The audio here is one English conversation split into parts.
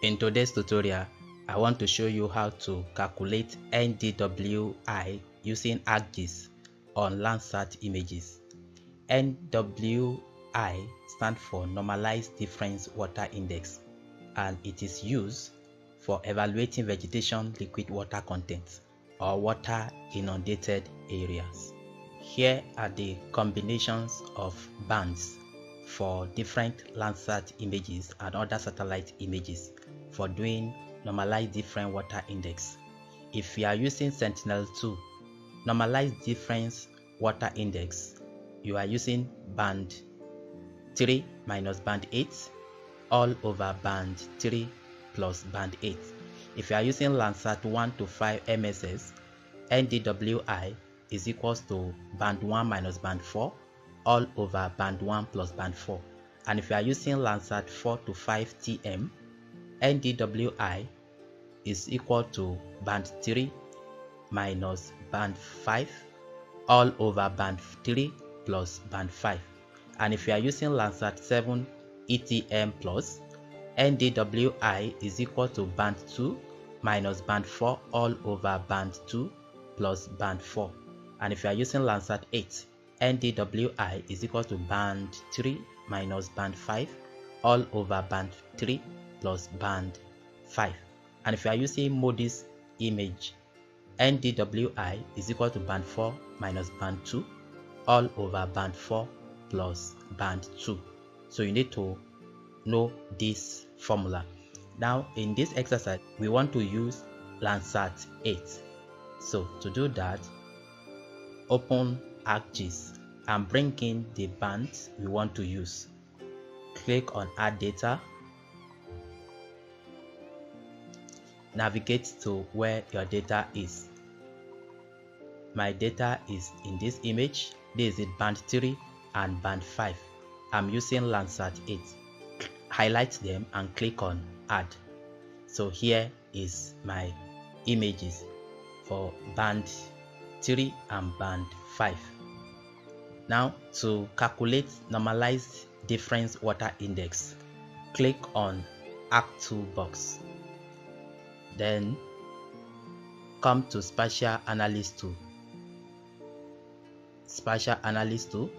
In today's tutorial, I want to show you how to calculate NDWI using ArcGIS on Landsat Images. NDWI stands for Normalized Difference Water Index, and it is used for evaluating vegetation liquid water content or water inundated areas. Here are the combinations of bands for different Landsat images and other satellite images for doing Normalized Difference Water Index. If you are using Sentinel-2 Normalized Difference Water Index, you are using band 3 minus band 8 all over band 3 plus band 8. If you are using Landsat 1 to 5 MSS, NDWI is equals to band 1 minus band 4 all over band 1 plus band 4. And if you are using Landsat 4 to 5 TM, NDWI is equal to band 3 minus band 5 all over band 3 plus band 5. And if you are using Landsat 7 ETM plus, NDWI is equal to band 2 minus band 4 all over band 2 plus band 4. And if you are using Landsat 8, NDWI is equal to band 3 minus band 5 all over band 3 plus band 5. And if you are using MODIS image, NDWI is equal to band 4 minus band 2 all over band 4 plus band 2. So you need to know this formula. Now in this exercise, we want to use Landsat 8. So to do that, open ArcGIS and bring in the bands we want to use. Click on Add Data. Navigate to where your data is. My data is in this image. This is band 3 and band 5. I'm using Landsat 8. Highlight them and click on Add. So here is my images for band 3 and band 5. Now to calculate Normalized Difference Water Index, click on Arc Toolbox. Then come to Spatial Analysis tool. Spatial Analysis tool.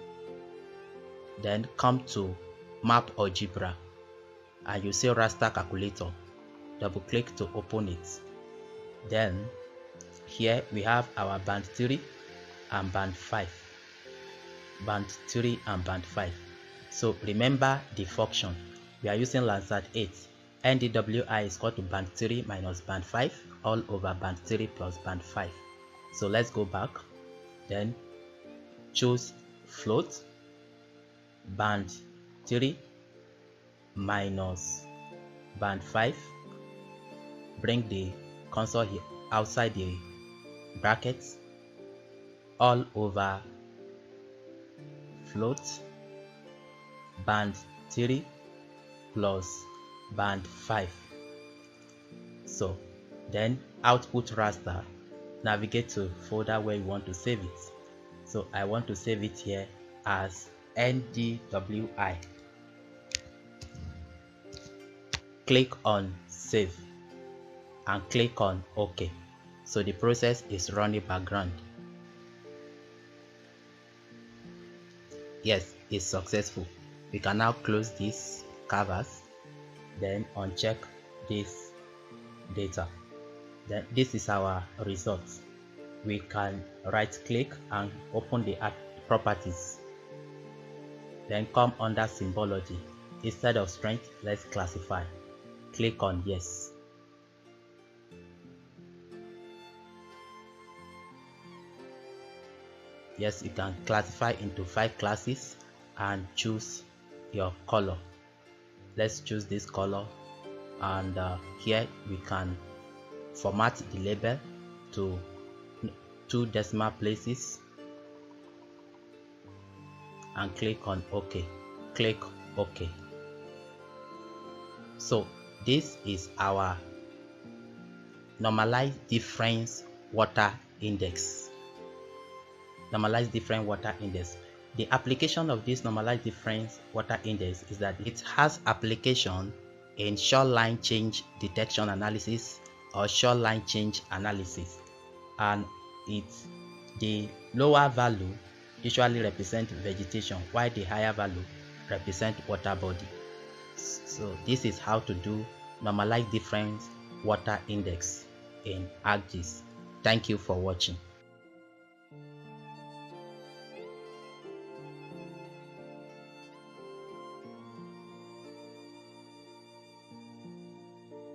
Then come to Map Algebra and you see Raster Calculator. Double click to open it. Then here we have our band 3 and band 5. Band 3 and band 5. So remember the function. We are using Landsat 8. NDWI is equal to band 3 minus band 5 all over band 3 plus band 5. So let's go back. Then choose float band 3 minus band 5. Bring the console here outside the brackets all over float band 3 plus band 5. So then output raster, navigate to folder where you want to save it. So I want to save it here as NDWI. Click on save and click on OK. So the process is running background. Yes, it's successful. We can now close this canvas, then uncheck this data. Then this is our result. We can right click and open the properties. Then come under symbology. Instead of strength, let's classify. Click on yes. Yes, you can classify into 5 classes and choose your color. Let's choose this color, and here we can format the label to 2 decimal places and click on OK. Click OK. So this is our Normalized Difference Water Index. Normalized Difference Water Index. The application of this Normalized Difference Water Index is that it has application in shoreline change detection analysis or shoreline change analysis, and the lower value usually represent vegetation while the higher value represent water body. So this is how to do normalized difference water index in ArcGIS. Thank you for watching.